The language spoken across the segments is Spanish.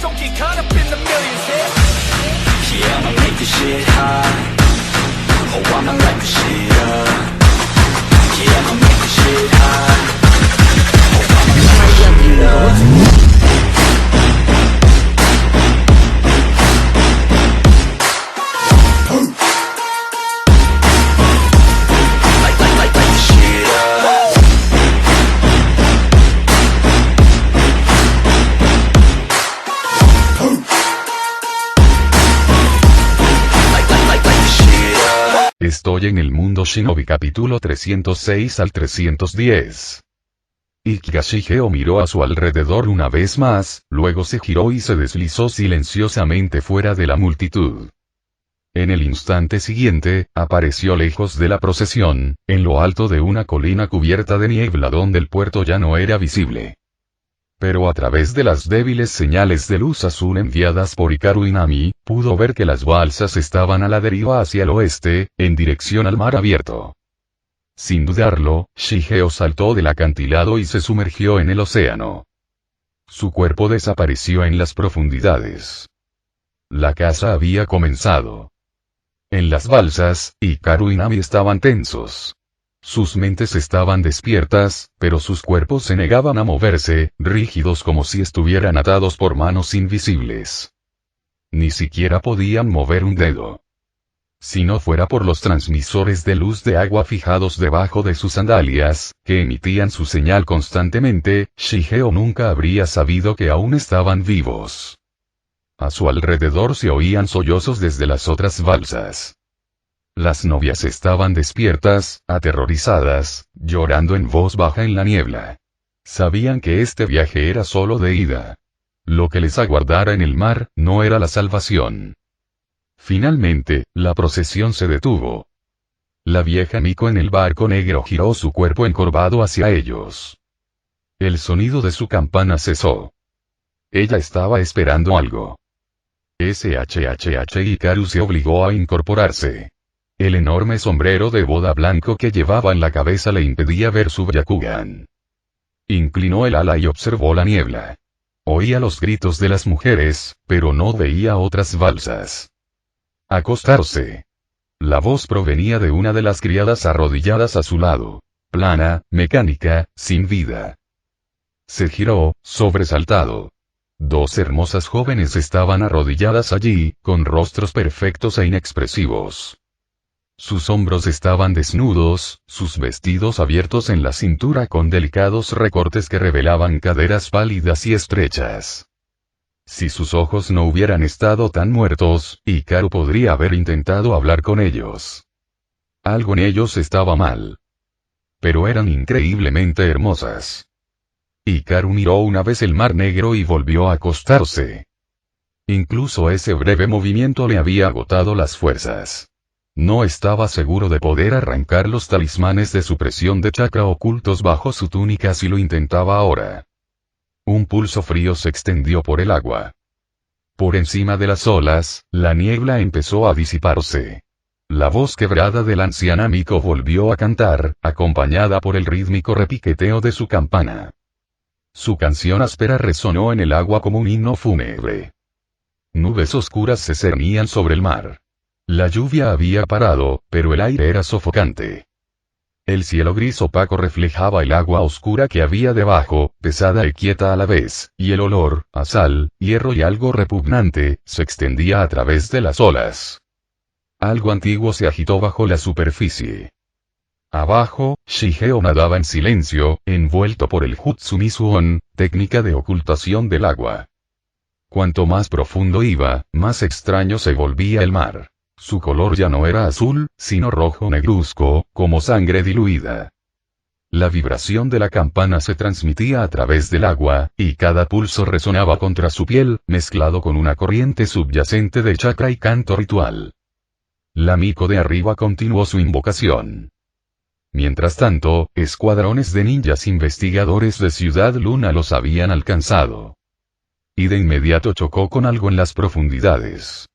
don't get caught up in the millions, Yeah, I'ma make this shit hot. Oh, I'ma light this shit up. Yeah, I'ma make this shit hot. Oh, I'ma light this shit up. Estoy en el mundo Shinobi capítulo 306 al 310. Ikeya Shigeo miró a su alrededor una vez más, luego se giró y se deslizó silenciosamente fuera de la multitud. En el instante siguiente, apareció lejos de la procesión, en lo alto de una colina cubierta de niebla donde el puerto ya no era visible. Pero a través de las débiles señales de luz azul enviadas por Hikaru Inami, pudo ver que las balsas estaban a la deriva hacia el oeste, en dirección al mar abierto. Sin dudarlo, Shigeo saltó del acantilado y se sumergió en el océano. Su cuerpo desapareció en las profundidades. La caza había comenzado. En las balsas, Hikaru y Nami estaban tensos. Sus mentes estaban despiertas, pero sus cuerpos se negaban a moverse, rígidos como si estuvieran atados por manos invisibles. Ni siquiera podían mover un dedo. Si no fuera por los transmisores de luz de agua fijados debajo de sus sandalias, que emitían su señal constantemente, Shigeo nunca habría sabido que aún estaban vivos. A su alrededor se oían sollozos desde las otras balsas. Las novias estaban despiertas, aterrorizadas, llorando en voz baja en la niebla. Sabían que este viaje era solo de ida. Lo que les aguardara en el mar, no era la salvación. Finalmente, la procesión se detuvo. La vieja Miko en el barco negro giró su cuerpo encorvado hacia ellos. El sonido de su campana cesó. Ella estaba esperando algo. Hikaru se obligó a incorporarse. El enorme sombrero de boda blanco que llevaba en la cabeza le impedía ver su Byakugan. Inclinó el ala y observó la niebla. Oía los gritos de las mujeres, pero no veía otras balsas. Acostarse. La voz provenía de una de las criadas arrodilladas a su lado. Plana, mecánica, sin vida. Se giró, sobresaltado. Dos hermosas jóvenes estaban arrodilladas allí, con rostros perfectos e inexpresivos. Sus hombros estaban desnudos, sus vestidos abiertos en la cintura con delicados recortes que revelaban caderas pálidas y estrechas. Si sus ojos no hubieran estado tan muertos, Hikaru podría haber intentado hablar con ellos. Algo en ellos estaba mal. Pero eran increíblemente hermosas. Hikaru miró una vez el mar negro y volvió a acostarse. Incluso ese breve movimiento le había agotado las fuerzas. No estaba seguro de poder arrancar los talismanes de supresión de chakra ocultos bajo su túnica si lo intentaba ahora. Un pulso frío se extendió por el agua. Por encima de las olas, la niebla empezó a disiparse. La voz quebrada de la anciana Miko volvió a cantar, acompañada por el rítmico repiqueteo de su campana. Su canción áspera resonó en el agua como un himno fúnebre. Nubes oscuras se cernían sobre el mar. La lluvia había parado, pero el aire era sofocante. El cielo gris opaco reflejaba el agua oscura que había debajo, pesada y quieta a la vez, y el olor, a sal, hierro y algo repugnante, se extendía a través de las olas. Algo antiguo se agitó bajo la superficie. Abajo, Shigeo nadaba en silencio, envuelto por el Jutsu Mizuon, técnica de ocultación del agua. Cuanto más profundo iba, más extraño se volvía el mar. Su color ya no era azul, sino rojo negruzco, como sangre diluida. La vibración de la campana se transmitía a través del agua, y cada pulso resonaba contra su piel, mezclado con una corriente subyacente de chakra y canto ritual. La Miko de arriba continuó su invocación. Mientras tanto, escuadrones de ninjas investigadores de Ciudad Luna los habían alcanzado. Y de inmediato chocó con algo en las profundidades.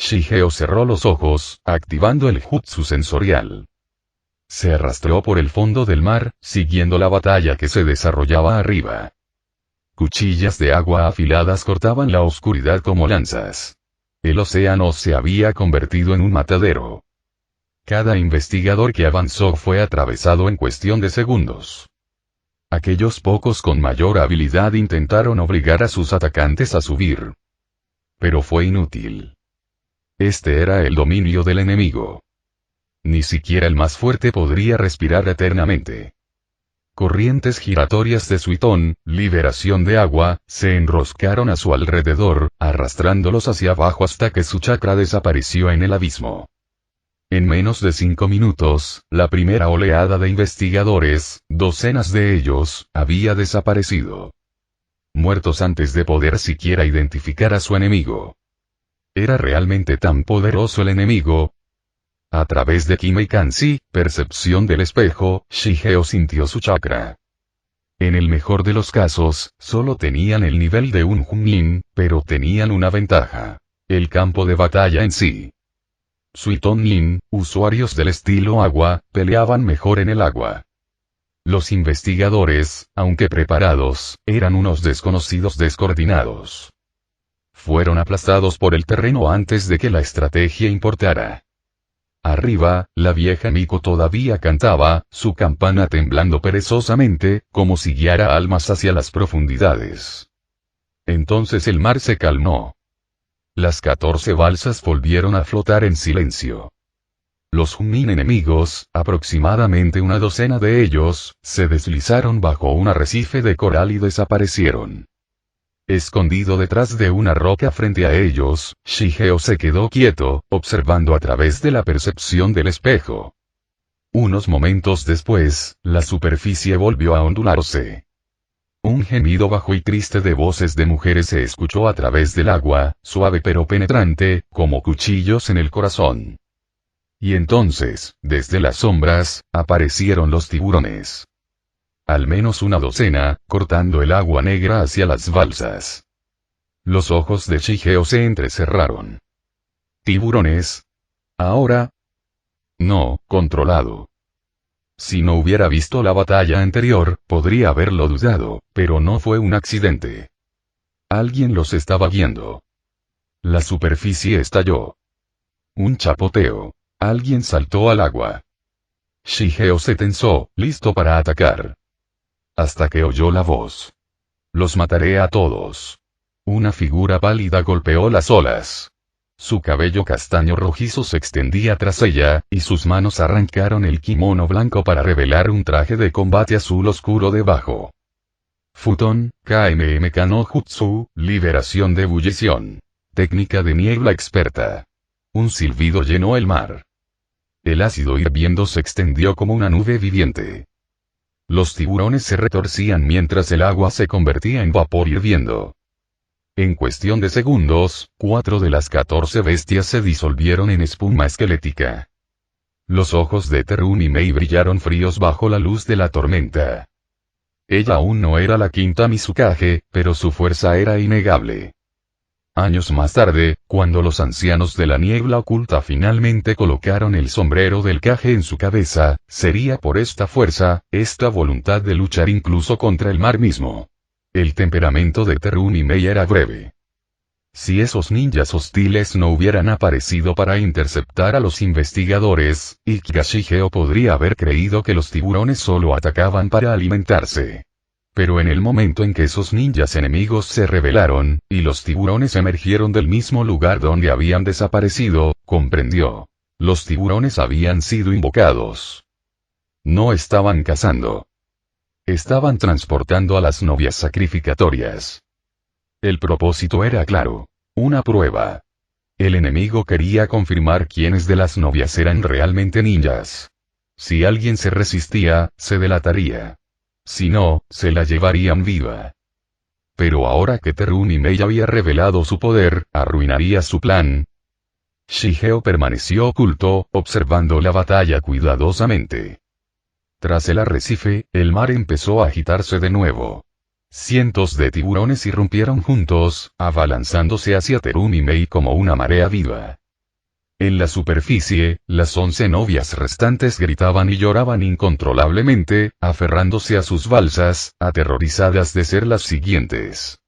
Shigeo cerró los ojos, activando el jutsu sensorial. Se arrastró por el fondo del mar, siguiendo la batalla que se desarrollaba arriba. Cuchillas de agua afiladas cortaban la oscuridad como lanzas. El océano se había convertido en un matadero. Cada investigador que avanzó fue atravesado en cuestión de segundos. Aquellos pocos con mayor habilidad intentaron obligar a sus atacantes a subir. Pero fue inútil. Este era el dominio del enemigo. Ni siquiera el más fuerte podría respirar eternamente. Corrientes giratorias de Suitón, liberación de agua, se enroscaron a su alrededor, arrastrándolos hacia abajo hasta que su chakra desapareció en el abismo. En menos de 5 minutos, la primera oleada de investigadores, docenas de ellos, había desaparecido. Muertos antes de poder siquiera identificar a su enemigo. ¿Era realmente tan poderoso el enemigo? A través de Kime Kanzi, percepción del espejo, Shigeo sintió su chakra. En el mejor de los casos, solo tenían el nivel de un Junnin, pero tenían una ventaja. El campo de batalla en sí. Suiton Lin, usuarios del estilo agua, peleaban mejor en el agua. Los investigadores, aunque preparados, eran unos desconocidos descoordinados. Fueron aplastados por el terreno antes de que la estrategia importara. Arriba, la vieja Miko todavía cantaba, su campana temblando perezosamente, como si guiara almas hacia las profundidades. Entonces el mar se calmó. Las 14 balsas volvieron a flotar en silencio. Los Junnin enemigos, aproximadamente una docena de ellos, se deslizaron bajo un arrecife de coral y desaparecieron. Escondido detrás de una roca frente a ellos, Shigeo se quedó quieto, observando a través de la percepción del espejo. Unos momentos después, la superficie volvió a ondularse. Un gemido bajo y triste de voces de mujeres se escuchó a través del agua, suave pero penetrante, como cuchillos en el corazón. Y entonces, desde las sombras, aparecieron los tiburones. Al menos una docena, cortando el agua negra hacia las balsas. Los ojos de Shigeo se entrecerraron. ¿Tiburones? ¿Ahora? No, controlado. Si no hubiera visto la batalla anterior, podría haberlo dudado, pero no fue un accidente. Alguien los estaba guiando. La superficie estalló. Un chapoteo. Alguien saltó al agua. Shigeo se tensó, listo para atacar. Hasta que oyó la voz. Los mataré a todos. Una figura pálida golpeó las olas. Su cabello castaño rojizo se extendía tras ella, y sus manos arrancaron el kimono blanco para revelar un traje de combate azul oscuro debajo. Futon, KMM no Jutsu, liberación de ebullición. Técnica de niebla experta. Un silbido llenó el mar. El ácido hirviendo se extendió como una nube viviente. Los tiburones se retorcían mientras el agua se convertía en vapor hirviendo. En cuestión de segundos, 4 de las 14 bestias se disolvieron en espuma esquelética. Los ojos de Terun y Mei brillaron fríos bajo la luz de la tormenta. Ella aún no era la quinta Mizukage, pero su fuerza era innegable. Años más tarde, cuando los ancianos de la niebla oculta finalmente colocaron el sombrero del Kage en su cabeza, sería por esta fuerza, esta voluntad de luchar incluso contra el mar mismo. El temperamento de Terun y Mei era breve. Si esos ninjas hostiles no hubieran aparecido para interceptar a los investigadores, Shigeo podría haber creído que los tiburones solo atacaban para alimentarse. Pero en el momento en que esos ninjas enemigos se rebelaron, y los tiburones emergieron del mismo lugar donde habían desaparecido, comprendió. Los tiburones habían sido invocados. No estaban cazando. Estaban transportando a las novias sacrificatorias. El propósito era claro. Una prueba. El enemigo quería confirmar quiénes de las novias eran realmente ninjas. Si alguien se resistía, se delataría. Si no, se la llevarían viva. Pero ahora que Terun y Mei había revelado su poder, arruinaría su plan. Shigeo permaneció oculto, observando la batalla cuidadosamente. Tras el arrecife, el mar empezó a agitarse de nuevo. Cientos de tiburones irrumpieron juntos, abalanzándose hacia Terun y Mei como una marea viva. En la superficie, las 11 novias restantes gritaban y lloraban incontrolablemente, aferrándose a sus balsas, aterrorizadas de ser las siguientes.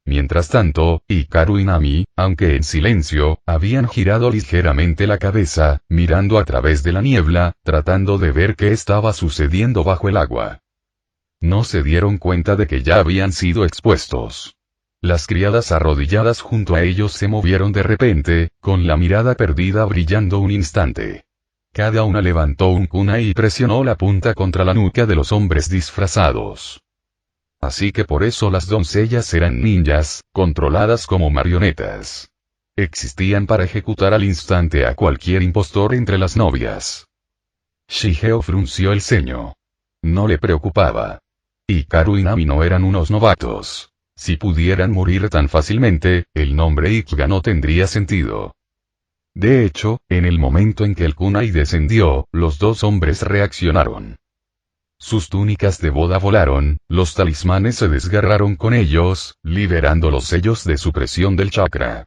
Mientras tanto, Hikaru y Nami, aunque en silencio, habían girado ligeramente la cabeza, mirando a través de la niebla, tratando de ver qué estaba sucediendo bajo el agua. No se dieron cuenta de que ya habían sido expuestos. Las criadas arrodilladas junto a ellos se movieron de repente, con la mirada perdida brillando un instante. Cada una levantó un kunai y presionó la punta contra la nuca de los hombres disfrazados. Así que por eso las doncellas eran ninjas, controladas como marionetas. Existían para ejecutar al instante a cualquier impostor entre las novias. Shigeo frunció el ceño. No le preocupaba. Hikaru y Nami no eran unos novatos. Si pudieran morir tan fácilmente, el nombre Ikuga no tendría sentido. De hecho, en el momento en que el kunai descendió, los dos hombres reaccionaron. Sus túnicas de boda volaron, los talismanes se desgarraron con ellos, liberando los sellos de supresión del chakra.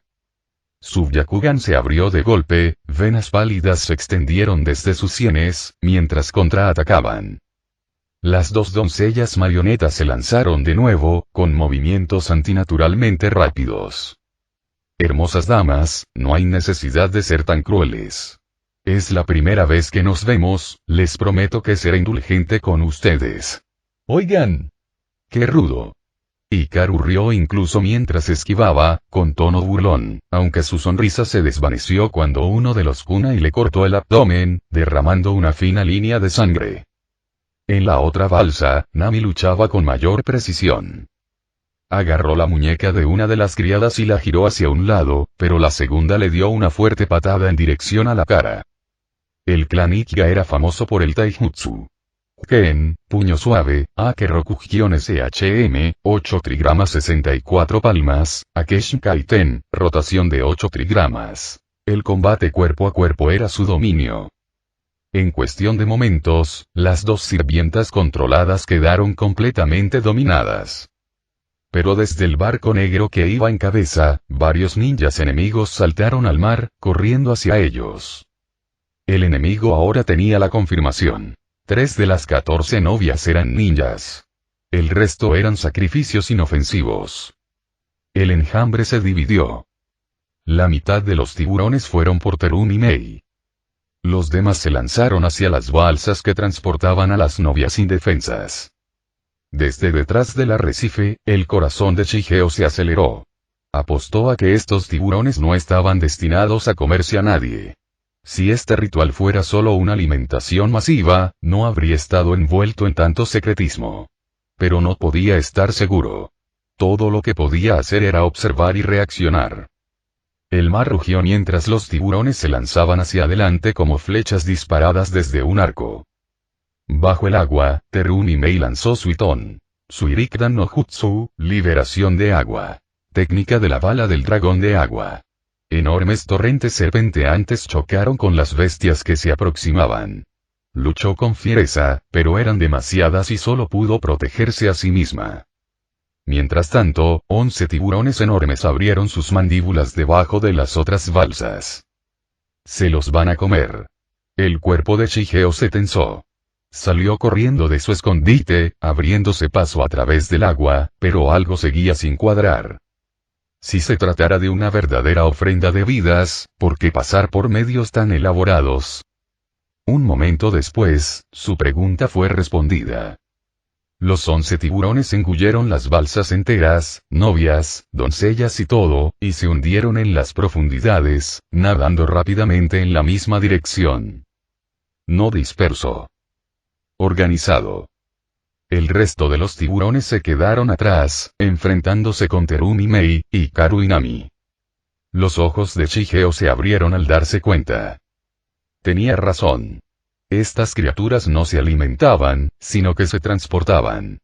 Su Byakugan se abrió de golpe, venas pálidas se extendieron desde sus sienes, mientras contraatacaban. Las dos doncellas marionetas se lanzaron de nuevo, con movimientos antinaturalmente rápidos. Hermosas damas, no hay necesidad de ser tan crueles. Es la primera vez que nos vemos, les prometo que seré indulgente con ustedes. Oigan. ¡Qué rudo! Hikaru rió incluso mientras esquivaba, con tono burlón, aunque su sonrisa se desvaneció cuando uno de los kunai le cortó el abdomen, derramando una fina línea de sangre. En la otra balsa, Nami luchaba con mayor precisión. Agarró la muñeca de una de las criadas y la giró hacia un lado, pero la segunda le dio una fuerte patada en dirección a la cara. El clan Ichiga era famoso por el taijutsu. Ken, puño suave, Akerokugion SHM, 8 trigramas 64 palmas, Akeshi Kaiten, rotación de 8 trigramas. El combate cuerpo a cuerpo era su dominio. En cuestión de momentos, las dos sirvientas controladas quedaron completamente dominadas. Pero desde el barco negro que iba en cabeza, varios ninjas enemigos saltaron al mar, corriendo hacia ellos. El enemigo ahora tenía la confirmación. 3 de las 14 novias eran ninjas. El resto eran sacrificios inofensivos. El enjambre se dividió. La mitad de los tiburones fueron por Terun y Mei. Los demás se lanzaron hacia las balsas que transportaban a las novias indefensas. Desde detrás del arrecife, el corazón de Shigeo se aceleró. Apostó a que estos tiburones no estaban destinados a comerse a nadie. Si este ritual fuera solo una alimentación masiva, no habría estado envuelto en tanto secretismo. Pero no podía estar seguro. Todo lo que podía hacer era observar y reaccionar. El mar rugió mientras los tiburones se lanzaban hacia adelante como flechas disparadas desde un arco. Bajo el agua, Terun y Mei lanzó su Iton. Suirikdan no Jutsu, liberación de agua. Técnica de la bala del dragón de agua. Enormes torrentes serpenteantes chocaron con las bestias que se aproximaban. Luchó con fiereza, pero eran demasiadas y solo pudo protegerse a sí misma. Mientras tanto, 11 tiburones enormes abrieron sus mandíbulas debajo de las otras balsas. Se los van a comer. El cuerpo de Shigeo se tensó. Salió corriendo de su escondite, abriéndose paso a través del agua, pero algo seguía sin cuadrar. Si se tratara de una verdadera ofrenda de vidas, ¿por qué pasar por medios tan elaborados? Un momento después, su pregunta fue respondida. Los 11 tiburones engulleron las balsas enteras, novias, doncellas y todo, y se hundieron en las profundidades, nadando rápidamente en la misma dirección. No disperso. Organizado. El resto de los tiburones se quedaron atrás, enfrentándose con Terun y Mei, Hikaru y Nami. Los ojos de Shigeo se abrieron al darse cuenta. Tenía razón. Estas criaturas no se alimentaban, sino que se transportaban.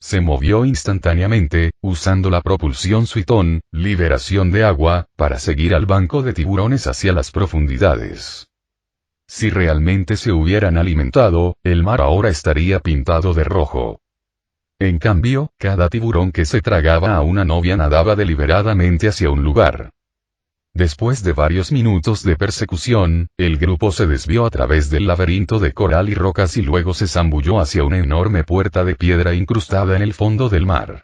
Se movió instantáneamente, usando la propulsión Suiton, liberación de agua, para seguir al banco de tiburones hacia las profundidades. Si realmente se hubieran alimentado, el mar ahora estaría pintado de rojo. En cambio, cada tiburón que se tragaba a una novia nadaba deliberadamente hacia un lugar. Después de varios minutos de persecución, el grupo se desvió a través del laberinto de coral y rocas y luego se zambulló hacia una enorme puerta de piedra incrustada en el fondo del mar.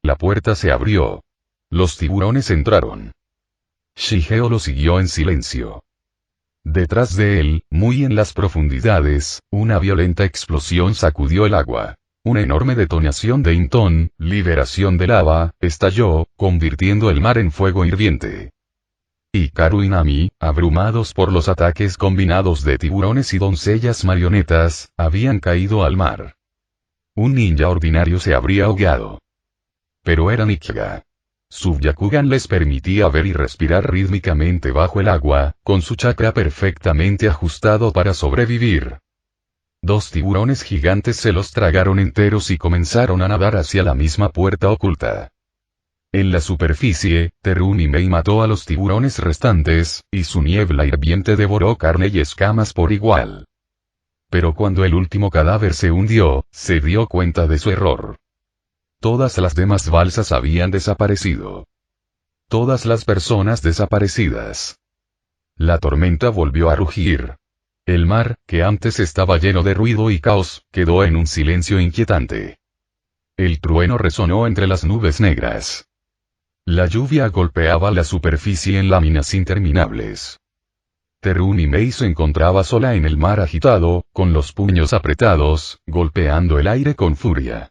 La puerta se abrió. Los tiburones entraron. Shigeo lo siguió en silencio. Detrás de él, muy en las profundidades, una violenta explosión sacudió el agua. Una enorme detonación de Intón, liberación de lava, estalló, convirtiendo el mar en fuego hirviente. Hikaru y Nami, abrumados por los ataques combinados de tiburones y doncellas marionetas, habían caído al mar. Un ninja ordinario se habría ahogado. Pero era ninja. Su Byakugan les permitía ver y respirar rítmicamente bajo el agua, con su chakra perfectamente ajustado para sobrevivir. 2 tiburones gigantes se los tragaron enteros y comenzaron a nadar hacia la misma puerta oculta. En la superficie, Terunimei mató a los tiburones restantes, y su niebla hirviente devoró carne y escamas por igual. Pero cuando el último cadáver se hundió, se dio cuenta de su error. Todas las demás balsas habían desaparecido. Todas las personas desaparecidas. La tormenta volvió a rugir. El mar, que antes estaba lleno de ruido y caos, quedó en un silencio inquietante. El trueno resonó entre las nubes negras. La lluvia golpeaba la superficie en láminas interminables. Terunimei se encontraba sola en el mar agitado, con los puños apretados, golpeando el aire con furia.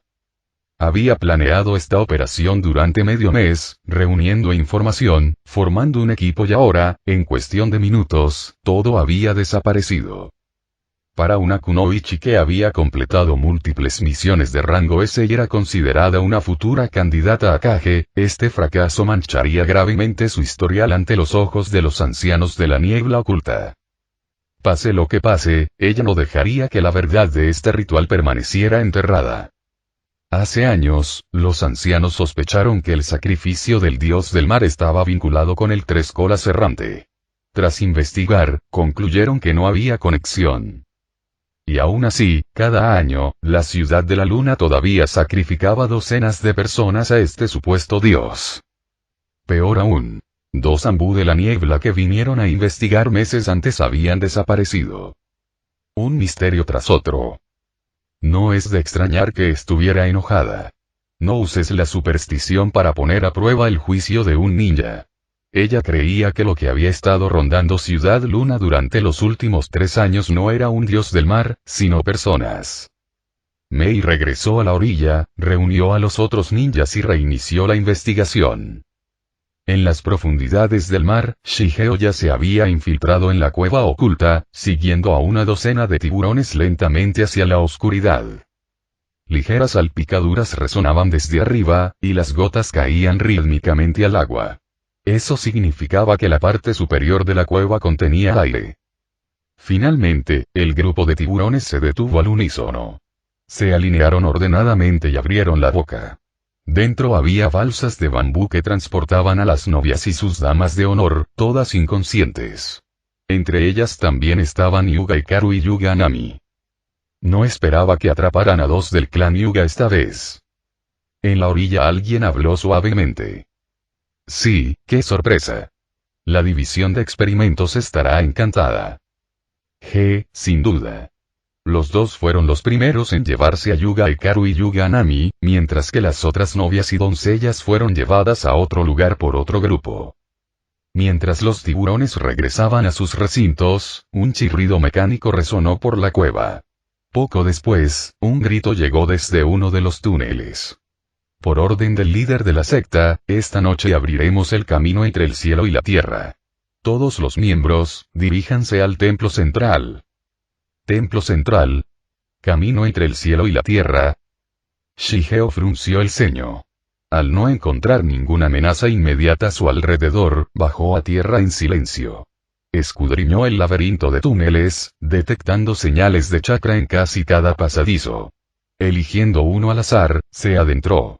Había planeado esta operación durante medio mes, reuniendo información, formando un equipo y ahora, en cuestión de minutos, todo había desaparecido. Para una kunoichi que había completado múltiples misiones de rango S y era considerada una futura candidata a Kage, este fracaso mancharía gravemente su historial ante los ojos de los ancianos de la niebla oculta. Pase lo que pase, ella no dejaría que la verdad de este ritual permaneciera enterrada. Hace años, los ancianos sospecharon que el sacrificio del dios del mar estaba vinculado con el Tres Colas Errante. Tras investigar, concluyeron que no había conexión. Y aún así, cada año, la ciudad de la luna todavía sacrificaba docenas de personas a este supuesto dios. Peor aún, 2 ambú de la niebla que vinieron a investigar meses antes habían desaparecido. Un misterio tras otro. No es de extrañar que estuviera enojada. No uses la superstición para poner a prueba el juicio de un ninja. Ella creía que lo que había estado rondando Ciudad Luna durante los últimos 3 años no era un dios del mar, sino personas. Mei regresó a la orilla, reunió a los otros ninjas y reinició la investigación. En las profundidades del mar, Shigeo ya se había infiltrado en la cueva oculta, siguiendo a una docena de tiburones lentamente hacia la oscuridad. Ligeras salpicaduras resonaban desde arriba, y las gotas caían rítmicamente al agua. Eso significaba que la parte superior de la cueva contenía aire. Finalmente, el grupo de tiburones se detuvo al unísono. Se alinearon ordenadamente y abrieron la boca. Dentro había balsas de bambú que transportaban a las novias y sus damas de honor, todas inconscientes. Entre ellas también estaban Yuga Hikaru y Yuga Nami. No esperaba que atraparan a 2 del clan Yuga esta vez. En la orilla alguien habló suavemente. Sí, qué sorpresa. La división de experimentos estará encantada. Sin duda. Los 2 fueron los primeros en llevarse a Yuga Hikaru y Yuga Nami, mientras que las otras novias y doncellas fueron llevadas a otro lugar por otro grupo. Mientras los tiburones regresaban a sus recintos, un chirrido mecánico resonó por la cueva. Poco después, un grito llegó desde uno de los túneles. Por orden del líder de la secta, esta noche abriremos el camino entre el cielo y la tierra. Todos los miembros, diríjanse al templo central. Templo central. Camino entre el cielo y la tierra. Shigeo frunció el ceño. Al no encontrar ninguna amenaza inmediata a su alrededor, bajó a tierra en silencio. Escudriñó el laberinto de túneles, detectando señales de chakra en casi cada pasadizo. Eligiendo uno al azar, se adentró.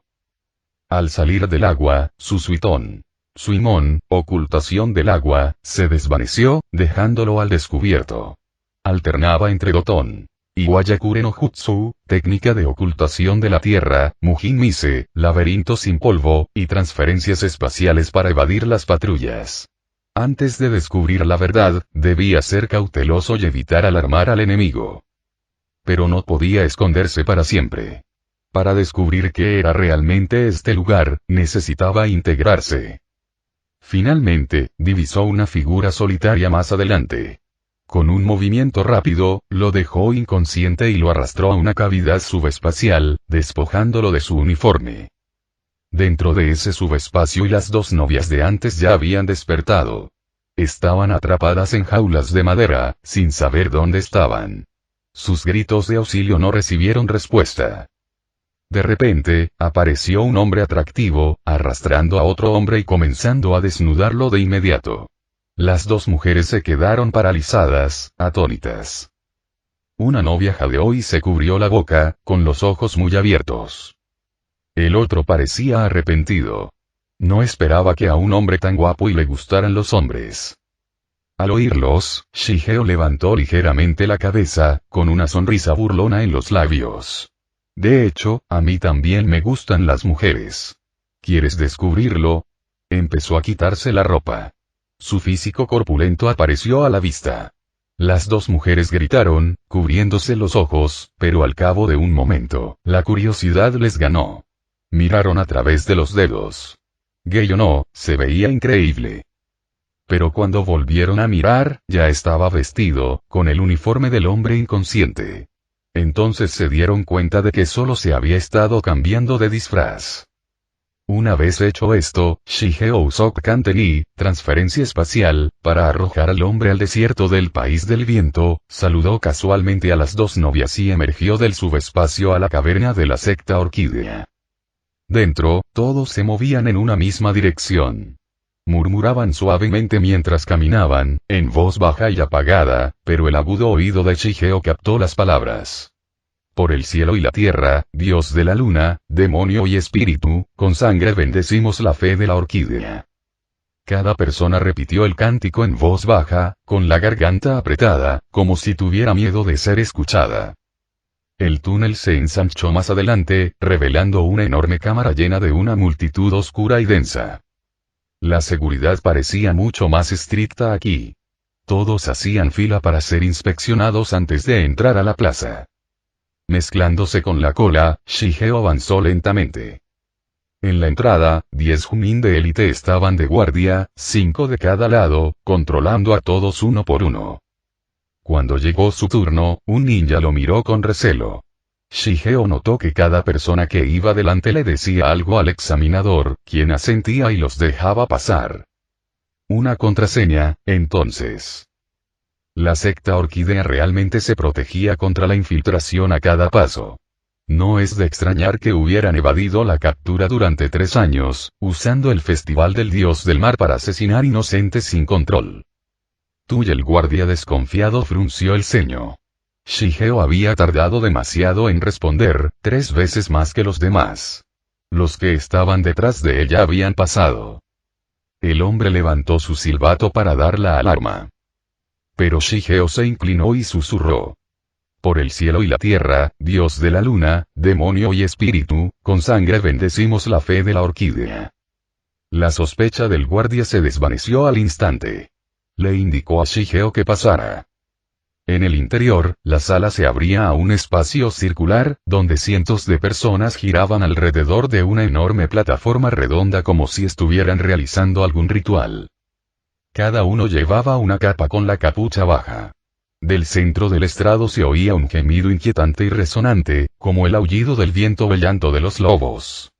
Al salir del agua, su Suimon, ocultación del agua, se desvaneció, dejándolo al descubierto. Alternaba entre Doton y Wayakure no Jutsu, técnica de ocultación de la tierra, Mujin Mise, laberinto sin polvo, y transferencias espaciales para evadir las patrullas. Antes de descubrir la verdad, debía ser cauteloso y evitar alarmar al enemigo. Pero no podía esconderse para siempre. Para descubrir qué era realmente este lugar, necesitaba integrarse. Finalmente, divisó una figura solitaria más adelante. Con un movimiento rápido, lo dejó inconsciente y lo arrastró a una cavidad subespacial, despojándolo de su uniforme. Dentro de ese subespacio y las dos novias de antes ya habían despertado. Estaban atrapadas en jaulas de madera, sin saber dónde estaban. Sus gritos de auxilio no recibieron respuesta. De repente, apareció un hombre atractivo, arrastrando a otro hombre y comenzando a desnudarlo de inmediato. Las dos mujeres se quedaron paralizadas, atónitas. Una novia jadeó y se cubrió la boca, con los ojos muy abiertos. El otro parecía arrepentido. No esperaba que a un hombre tan guapo y le gustaran los hombres. Al oírlos, Shigeo levantó ligeramente la cabeza, con una sonrisa burlona en los labios. De hecho, a mí también me gustan las mujeres. ¿Quieres descubrirlo? Empezó a quitarse la ropa. Su físico corpulento apareció a la vista. Las dos mujeres gritaron, cubriéndose los ojos, pero al cabo de un momento, la curiosidad les ganó. Miraron a través de los dedos. Gay o no, se veía increíble. Pero cuando volvieron a mirar, ya estaba vestido, con el uniforme del hombre inconsciente. Entonces se dieron cuenta de que solo se había estado cambiando de disfraz. Una vez hecho esto, Shigeo usó Kanteni, transferencia espacial, para arrojar al hombre al desierto del país del viento, saludó casualmente a las dos novias y emergió del subespacio a la caverna de la secta Orquídea. Dentro, todos se movían en una misma dirección. Murmuraban suavemente mientras caminaban, en voz baja y apagada, pero el agudo oído de Shigeo captó las palabras. Por el cielo y la tierra, Dios de la luna, demonio y espíritu, con sangre bendecimos la fe de la orquídea. Cada persona repitió el cántico en voz baja, con la garganta apretada, como si tuviera miedo de ser escuchada. El túnel se ensanchó más adelante, revelando una enorme cámara llena de una multitud oscura y densa. La seguridad parecía mucho más estricta aquí. Todos hacían fila para ser inspeccionados antes de entrar a la plaza. Mezclándose con la cola, Shigeo avanzó lentamente. En la entrada, 10 Junin de élite estaban de guardia, 5 de cada lado, controlando a todos uno por uno. Cuando llegó su turno, un ninja lo miró con recelo. Shigeo notó que cada persona que iba delante le decía algo al examinador, quien asentía y los dejaba pasar. Una contraseña, entonces. La secta Orquídea realmente se protegía contra la infiltración a cada paso. No es de extrañar que hubieran evadido la captura durante 3 años, usando el Festival del Dios del Mar para asesinar inocentes sin control. Tú y el guardia desconfiado frunció el ceño. Shigeo había tardado demasiado en responder, 3 veces más que los demás. Los que estaban detrás de ella habían pasado. El hombre levantó su silbato para dar la alarma. Pero Shigeo se inclinó y susurró. Por el cielo y la tierra, Dios de la luna, demonio y espíritu, con sangre bendecimos la fe de la orquídea. La sospecha del guardia se desvaneció al instante. Le indicó a Shigeo que pasara. En el interior, la sala se abría a un espacio circular, donde cientos de personas giraban alrededor de una enorme plataforma redonda como si estuvieran realizando algún ritual. Cada uno llevaba una capa con la capucha baja. Del centro del estrado se oía un gemido inquietante y resonante, como el aullido del viento o el llanto de los lobos.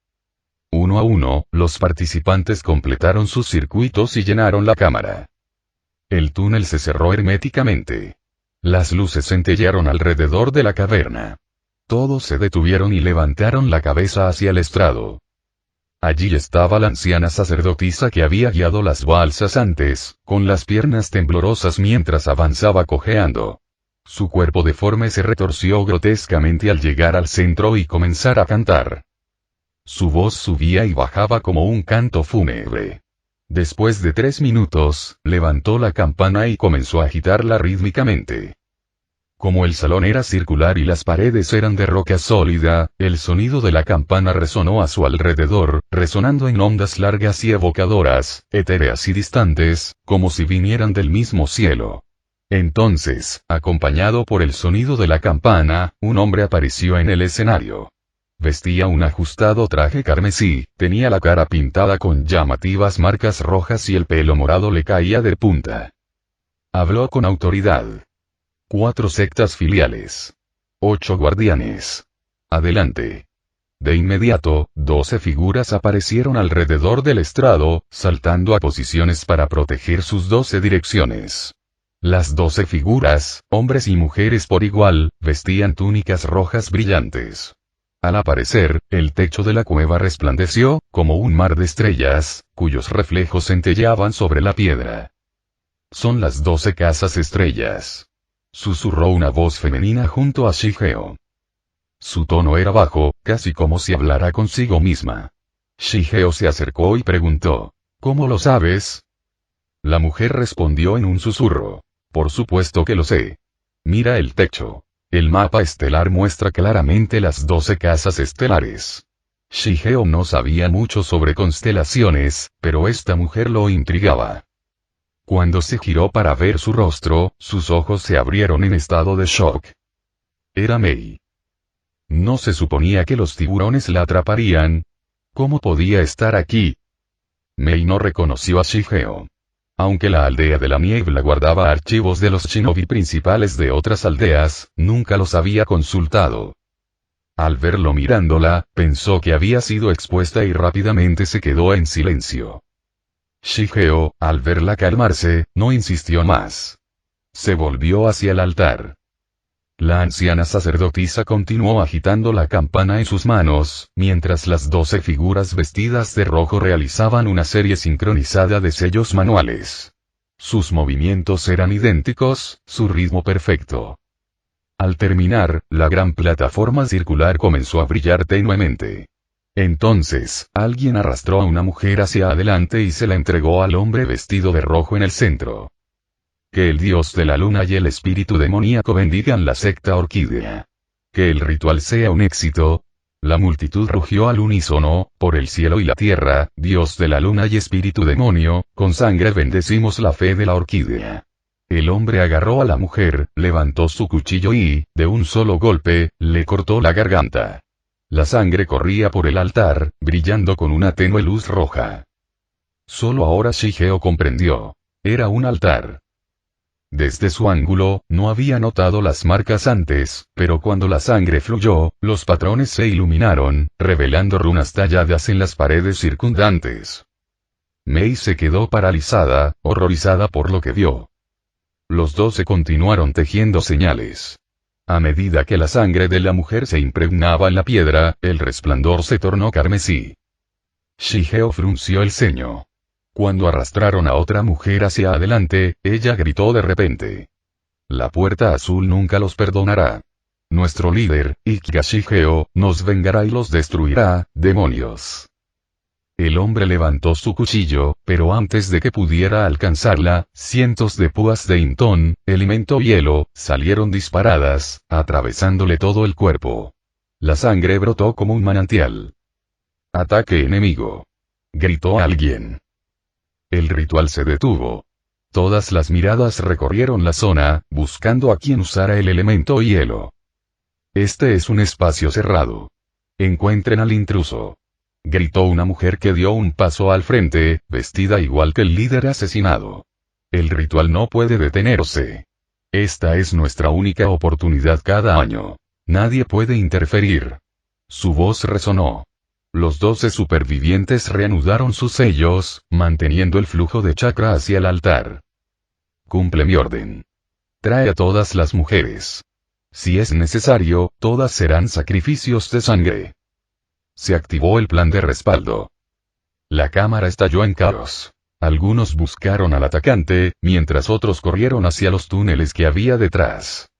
Uno a uno, los participantes completaron sus circuitos y llenaron la cámara. El túnel se cerró herméticamente. Las luces centellearon alrededor de la caverna. Todos se detuvieron y levantaron la cabeza hacia el estrado. Allí estaba la anciana sacerdotisa que había guiado las balsas antes, con las piernas temblorosas mientras avanzaba cojeando. Su cuerpo deforme se retorció grotescamente al llegar al centro y comenzar a cantar. Su voz subía y bajaba como un canto fúnebre. Después de 3 minutos, levantó la campana y comenzó a agitarla rítmicamente. Como el salón era circular y las paredes eran de roca sólida, el sonido de la campana resonó a su alrededor, resonando en ondas largas y evocadoras, etéreas y distantes, como si vinieran del mismo cielo. Entonces, acompañado por el sonido de la campana, un hombre apareció en el escenario. Vestía un ajustado traje carmesí, tenía la cara pintada con llamativas marcas rojas y el pelo morado le caía de punta. Habló con autoridad. 4 sectas filiales. 8 guardianes. Adelante. De inmediato, 12 figuras aparecieron alrededor del estrado, saltando a posiciones para proteger sus 12 direcciones. Las 12 figuras, hombres y mujeres por igual, vestían túnicas rojas brillantes. Al aparecer, el techo de la cueva resplandeció, como un mar de estrellas, cuyos reflejos centelleaban sobre la piedra. Son las 12 casas estrellas. Susurró una voz femenina junto a Shigeo. Su tono era bajo, casi como si hablara consigo misma. Shigeo se acercó y preguntó, ¿cómo lo sabes? La mujer respondió en un susurro. Por supuesto que lo sé. Mira el techo. El mapa estelar muestra claramente las 12 casas estelares. Shigeo no sabía mucho sobre constelaciones, pero esta mujer lo intrigaba. Cuando se giró para ver su rostro, sus ojos se abrieron en estado de shock. Era Mei. ¿No se suponía que los tiburones la atraparían? ¿Cómo podía estar aquí? Mei no reconoció a Shigeo. Aunque la aldea de la niebla guardaba archivos de los shinobi principales de otras aldeas, nunca los había consultado. Al verlo mirándola, pensó que había sido expuesta y rápidamente se quedó en silencio. Shigeo, al verla calmarse, no insistió más. Se volvió hacia el altar. La anciana sacerdotisa continuó agitando la campana en sus manos, mientras las 12 figuras vestidas de rojo realizaban una serie sincronizada de sellos manuales. Sus movimientos eran idénticos, su ritmo perfecto. Al terminar, la gran plataforma circular comenzó a brillar tenuemente. Entonces, alguien arrastró a una mujer hacia adelante y se la entregó al hombre vestido de rojo en el centro. Que el dios de la luna y el espíritu demoníaco bendigan la secta orquídea. Que el ritual sea un éxito. La multitud rugió al unísono, por el cielo y la tierra, dios de la luna y espíritu demonio, con sangre bendecimos la fe de la orquídea. El hombre agarró a la mujer, levantó su cuchillo y, de un solo golpe, le cortó la garganta. La sangre corría por el altar, brillando con una tenue luz roja. Solo ahora Shigeo comprendió. Era un altar. Desde su ángulo, no había notado las marcas antes, pero cuando la sangre fluyó, los patrones se iluminaron, revelando runas talladas en las paredes circundantes. Mei se quedó paralizada, horrorizada por lo que vio. Los 12 continuaron tejiendo señales. A medida que la sangre de la mujer se impregnaba en la piedra, el resplandor se tornó carmesí. Shigeo frunció el ceño. Cuando arrastraron a otra mujer hacia adelante, ella gritó de repente. La puerta azul nunca los perdonará. Nuestro líder, Ikeya Shigeo, nos vengará y los destruirá, demonios. El hombre levantó su cuchillo, pero antes de que pudiera alcanzarla, cientos de púas de Intón, elemento hielo, salieron disparadas, atravesándole todo el cuerpo. La sangre brotó como un manantial. Ataque enemigo. Gritó alguien. El ritual se detuvo. Todas las miradas recorrieron la zona, buscando a quien usara el elemento hielo. Este es un espacio cerrado. Encuentren al intruso. Gritó una mujer que dio un paso al frente, vestida igual que el líder asesinado. El ritual no puede detenerse. Esta es nuestra única oportunidad cada año. Nadie puede interferir. Su voz resonó. Los 12 supervivientes reanudaron sus sellos, manteniendo el flujo de chakra hacia el altar. Cumple mi orden. Trae a todas las mujeres. Si es necesario, todas serán sacrificios de sangre. Se activó el plan de respaldo. La cámara estalló en caos. Algunos buscaron al atacante, mientras otros corrieron hacia los túneles que había detrás.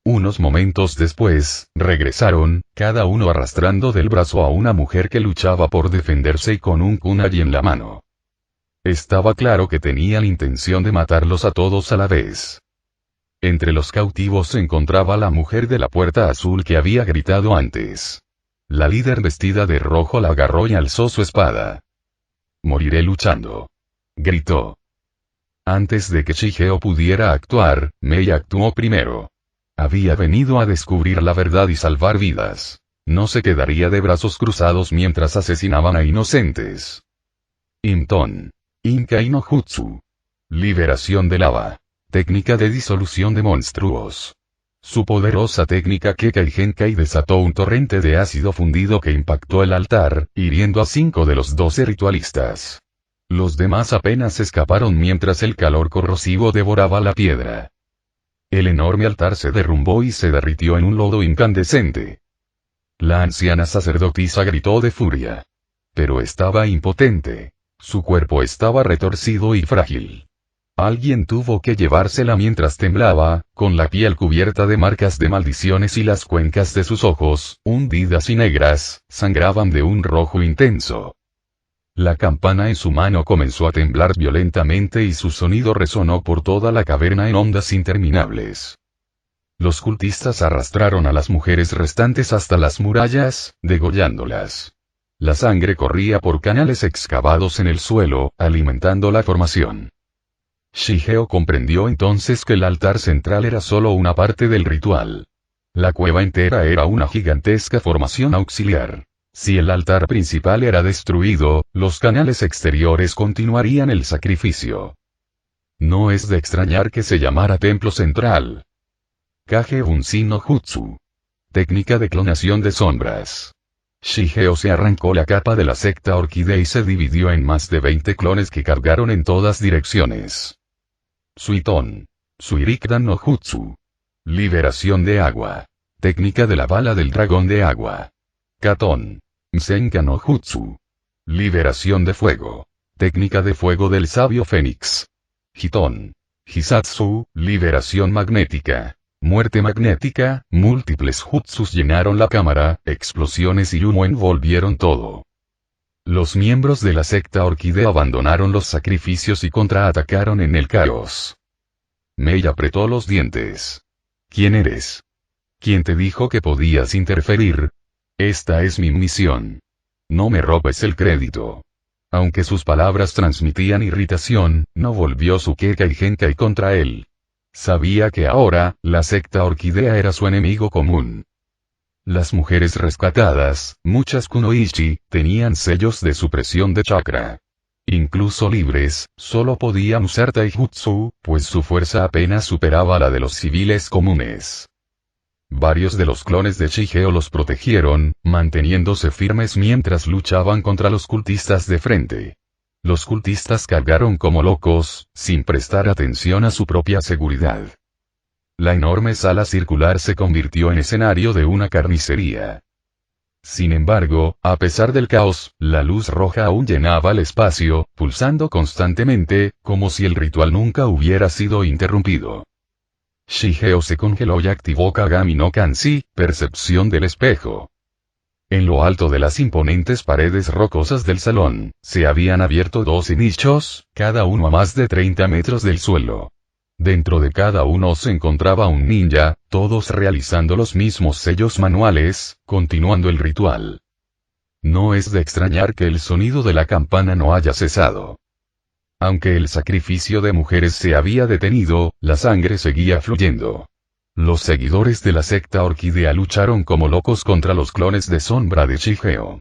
Unos momentos después, regresaron, cada uno arrastrando del brazo a una mujer que luchaba por defenderse y con un kunai en la mano. Estaba claro que tenían intención de matarlos a todos a la vez. Entre los cautivos se encontraba la mujer de la puerta azul que había gritado antes. La líder vestida de rojo la agarró y alzó su espada. «Moriré luchando», gritó. Antes de que Shigeo pudiera actuar, Mei actuó primero. Había venido a descubrir la verdad y salvar vidas. No se quedaría de brazos cruzados mientras asesinaban a inocentes. Imton. Inkai no Jutsu. Liberación de lava. Técnica de disolución de monstruos. Su poderosa técnica Kekai Genkai desató un torrente de ácido fundido que impactó el altar, hiriendo a 5 de los 12 ritualistas. Los demás apenas escaparon mientras el calor corrosivo devoraba la piedra. El enorme altar se derrumbó y se derritió en un lodo incandescente. La anciana sacerdotisa gritó de furia. Pero estaba impotente. Su cuerpo estaba retorcido y frágil. Alguien tuvo que llevársela mientras temblaba, con la piel cubierta de marcas de maldiciones y las cuencas de sus ojos, hundidas y negras, sangraban de un rojo intenso. La campana en su mano comenzó a temblar violentamente y su sonido resonó por toda la caverna en ondas interminables. Los cultistas arrastraron a las mujeres restantes hasta las murallas, degollándolas. La sangre corría por canales excavados en el suelo, alimentando la formación. Shigeo comprendió entonces que el altar central era solo una parte del ritual. La cueva entera era una gigantesca formación auxiliar. Si el altar principal era destruido, los canales exteriores continuarían el sacrificio. No es de extrañar que se llamara templo central. Kage Bunshi no Jutsu. Técnica de clonación de sombras. Shigeo se arrancó la capa de la secta orquídea y se dividió en más de 20 clones que cargaron en todas direcciones. Suiton. Suirikdan no Jutsu. Liberación de agua. Técnica de la bala del dragón de agua. Katon. Msenka no Jutsu. Liberación de fuego. Técnica de fuego del sabio Fénix. Hiton. Hisatsu. Liberación magnética. Muerte magnética. Múltiples jutsus llenaron la cámara, explosiones y humo envolvieron todo. Los miembros de la secta orquídea abandonaron los sacrificios y contraatacaron en el caos. Mei apretó los dientes. ¿Quién eres? ¿Quién te dijo que podías interferir? Esta es mi misión. No me robes el crédito. Aunque sus palabras transmitían irritación, no volvió su Kekai Genkai contra él. Sabía que ahora, la secta orquídea era su enemigo común. Las mujeres rescatadas, muchas kunoichi, tenían sellos de supresión de chakra. Incluso libres, solo podían usar taijutsu, pues su fuerza apenas superaba la de los civiles comunes. Varios de los clones de Shigeo los protegieron, manteniéndose firmes mientras luchaban contra los cultistas de frente. Los cultistas cargaron como locos, sin prestar atención a su propia seguridad. La enorme sala circular se convirtió en escenario de una carnicería. Sin embargo, a pesar del caos, la luz roja aún llenaba el espacio, pulsando constantemente, como si el ritual nunca hubiera sido interrumpido. Shigeo se congeló y activó Kagami no Kanshi, percepción del espejo. En lo alto de las imponentes paredes rocosas del salón, se habían abierto 12 nichos, cada uno a más de 30 metros del suelo. Dentro de cada uno se encontraba un ninja, todos realizando los mismos sellos manuales, continuando el ritual. No es de extrañar que el sonido de la campana no haya cesado. Aunque el sacrificio de mujeres se había detenido, la sangre seguía fluyendo. Los seguidores de la secta orquídea lucharon como locos contra los clones de sombra de Shigeo.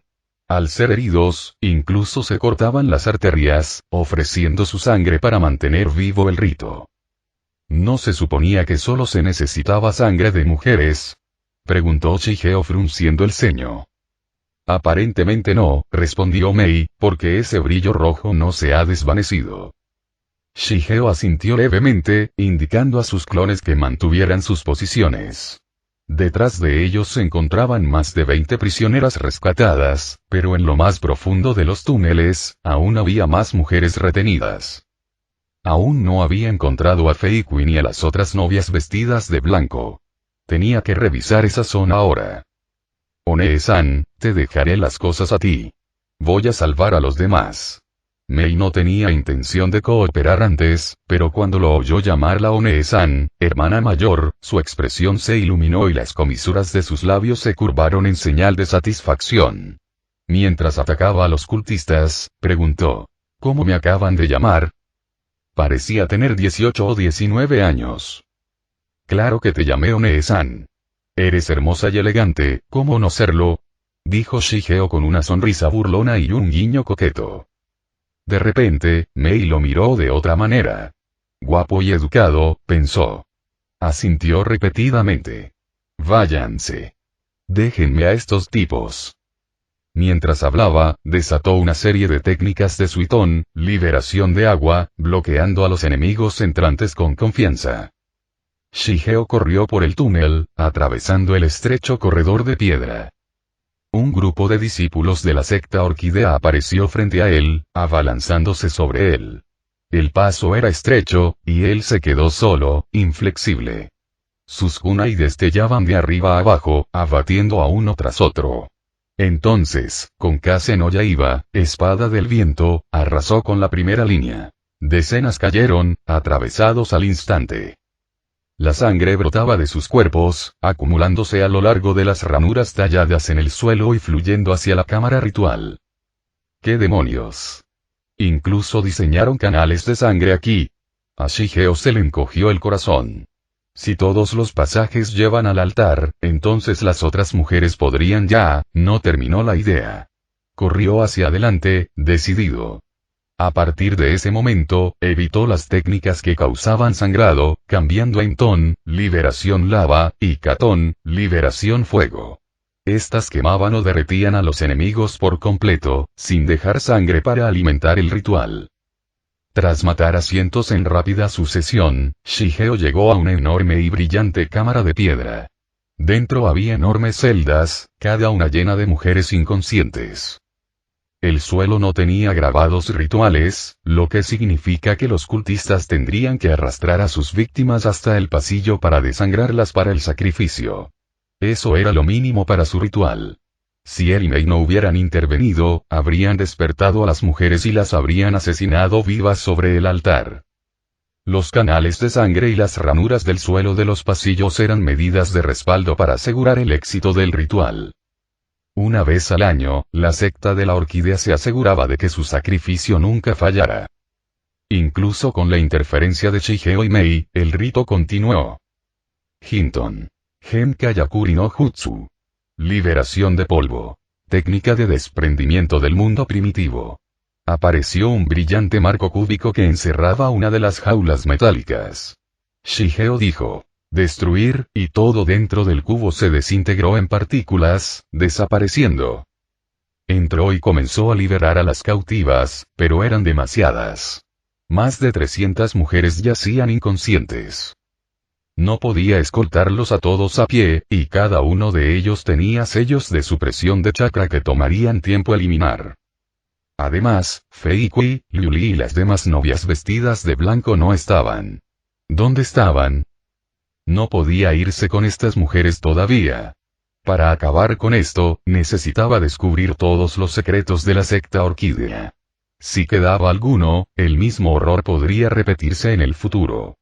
Al ser heridos, incluso se cortaban las arterias, ofreciendo su sangre para mantener vivo el rito. ¿No se suponía que solo se necesitaba sangre de mujeres? Preguntó Shigeo frunciendo el ceño. Aparentemente no, respondió Mei, porque ese brillo rojo no se ha desvanecido. Shigeo asintió levemente, indicando a sus clones que mantuvieran sus posiciones. Detrás de ellos se encontraban más de 20 prisioneras rescatadas, pero en lo más profundo de los túneles, aún había más mujeres retenidas. Aún no había encontrado a Feiqui ni a las otras novias vestidas de blanco. Tenía que revisar esa zona ahora. One-san, te dejaré las cosas a ti. Voy a salvar a los demás. Mei no tenía intención de cooperar antes, pero cuando lo oyó llamarla One-san, hermana mayor, su expresión se iluminó y las comisuras de sus labios se curvaron en señal de satisfacción. Mientras atacaba a los cultistas, preguntó: ¿Cómo me acaban de llamar? Parecía tener 18 o 19 años. Claro que te llamé One-san. Eres hermosa y elegante, ¿cómo no serlo? Dijo Shigeo con una sonrisa burlona y un guiño coqueto. De repente, Mei lo miró de otra manera. Guapo y educado, pensó. Asintió repetidamente. Váyanse. Déjenme a estos tipos. Mientras hablaba, desató una serie de técnicas de Suiton, liberación de agua, bloqueando a los enemigos entrantes con confianza. Shigeo corrió por el túnel, atravesando el estrecho corredor de piedra. Un grupo de discípulos de la secta Orquídea apareció frente a él, abalanzándose sobre él. El paso era estrecho, y él se quedó solo, inflexible. Sus kunai destellaban de arriba a abajo, abatiendo a uno tras otro. Entonces, con Kase no Yaiba, espada del viento, arrasó con la primera línea. Decenas cayeron, atravesados al instante. La sangre brotaba de sus cuerpos, acumulándose a lo largo de las ranuras talladas en el suelo y fluyendo hacia la cámara ritual. ¡Qué demonios! Incluso diseñaron canales de sangre aquí. A Shigeo se le encogió el corazón. Si todos los pasajes llevan al altar, entonces las otras mujeres podrían ya, no terminó la idea. Corrió hacia adelante, decidido. A partir de ese momento, evitó las técnicas que causaban sangrado, cambiando en Ton, liberación lava, y Katon, liberación fuego. Estas quemaban o derretían a los enemigos por completo, sin dejar sangre para alimentar el ritual. Tras matar a cientos en rápida sucesión, Shigeo llegó a una enorme y brillante cámara de piedra. Dentro había enormes celdas, cada una llena de mujeres inconscientes. El suelo no tenía grabados rituales, lo que significa que los cultistas tendrían que arrastrar a sus víctimas hasta el pasillo para desangrarlas para el sacrificio. Eso era lo mínimo para su ritual. Si él y Mei no hubieran intervenido, habrían despertado a las mujeres y las habrían asesinado vivas sobre el altar. Los canales de sangre y las ranuras del suelo de los pasillos eran medidas de respaldo para asegurar el éxito del ritual. Una vez al año, la secta de la orquídea se aseguraba de que su sacrificio nunca fallara. Incluso con la interferencia de Shigeo y Mei, el rito continuó. Hinton. Genkayakuri no Jutsu. Liberación de polvo. Técnica de desprendimiento del mundo primitivo. Apareció un brillante marco cúbico que encerraba una de las jaulas metálicas. Shigeo dijo: destruir, y todo dentro del cubo se desintegró en partículas, desapareciendo. Entró y comenzó a liberar a las cautivas, pero eran demasiadas. Más de 300 mujeres yacían inconscientes. No podía escoltarlos a todos a pie, y cada uno de ellos tenía sellos de supresión de chakra que tomarían tiempo eliminar. Además, Feikui, Liuli y las demás novias vestidas de blanco no estaban. ¿Dónde estaban? No podía irse con estas mujeres todavía. Para acabar con esto, necesitaba descubrir todos los secretos de la secta orquídea. Si quedaba alguno, el mismo horror podría repetirse en el futuro.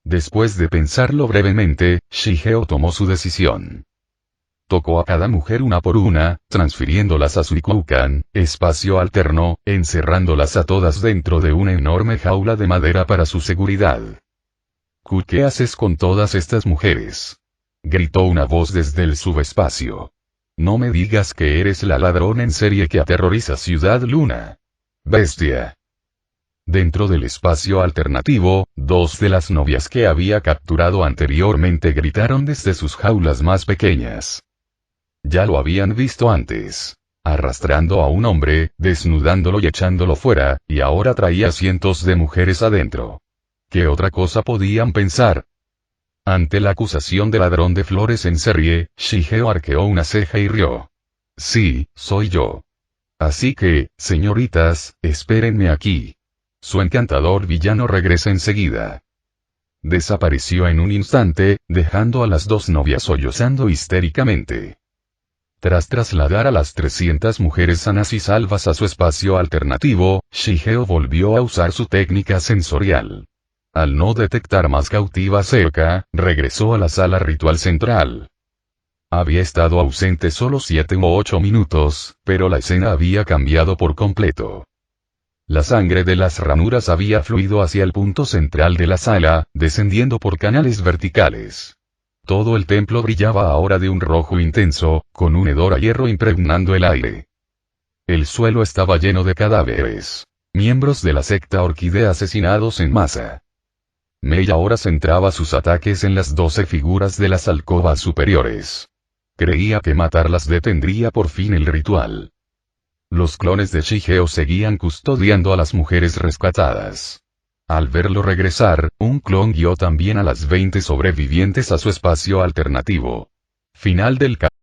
Después de pensarlo brevemente, Shigeo tomó su decisión. Tocó a cada mujer una por una, transfiriéndolas a Suikoukan, espacio alterno, encerrándolas a todas dentro de una enorme jaula de madera para su seguridad. ¿Qué haces con todas estas mujeres? Gritó una voz desde el subespacio. No me digas que eres la ladrona en serie que aterroriza Ciudad Luna. Bestia. Dentro del espacio alternativo, dos de las novias que había capturado anteriormente gritaron desde sus jaulas más pequeñas. Ya lo habían visto antes. Arrastrando a un hombre, desnudándolo y echándolo fuera, y ahora traía cientos de mujeres adentro. ¿Qué otra cosa podían pensar? Ante la acusación de ladrón de flores en serie, Shigeo arqueó una ceja y rió. Sí, soy yo. Así que, señoritas, espérenme aquí. Su encantador villano regresa enseguida. Desapareció en un instante, dejando a las dos novias sollozando histéricamente. Tras trasladar a las 300 mujeres sanas y salvas a su espacio alternativo, Shigeo volvió a usar su técnica sensorial. Al no detectar más cautivas cerca, regresó a la sala ritual central. Había estado ausente solo 7 u 8 minutos, pero la escena había cambiado por completo. La sangre de las ranuras había fluido hacia el punto central de la sala, descendiendo por canales verticales. Todo el templo brillaba ahora de un rojo intenso, con un hedor a hierro impregnando el aire. El suelo estaba lleno de cadáveres. Miembros de la secta orquídea asesinados en masa. Mei ahora centraba sus ataques en las 12 figuras de las alcobas superiores. Creía que matarlas detendría por fin el ritual. Los clones de Shigeo seguían custodiando a las mujeres rescatadas. Al verlo regresar, un clon guió también a las 20 sobrevivientes a su espacio alternativo. Final del capítulo.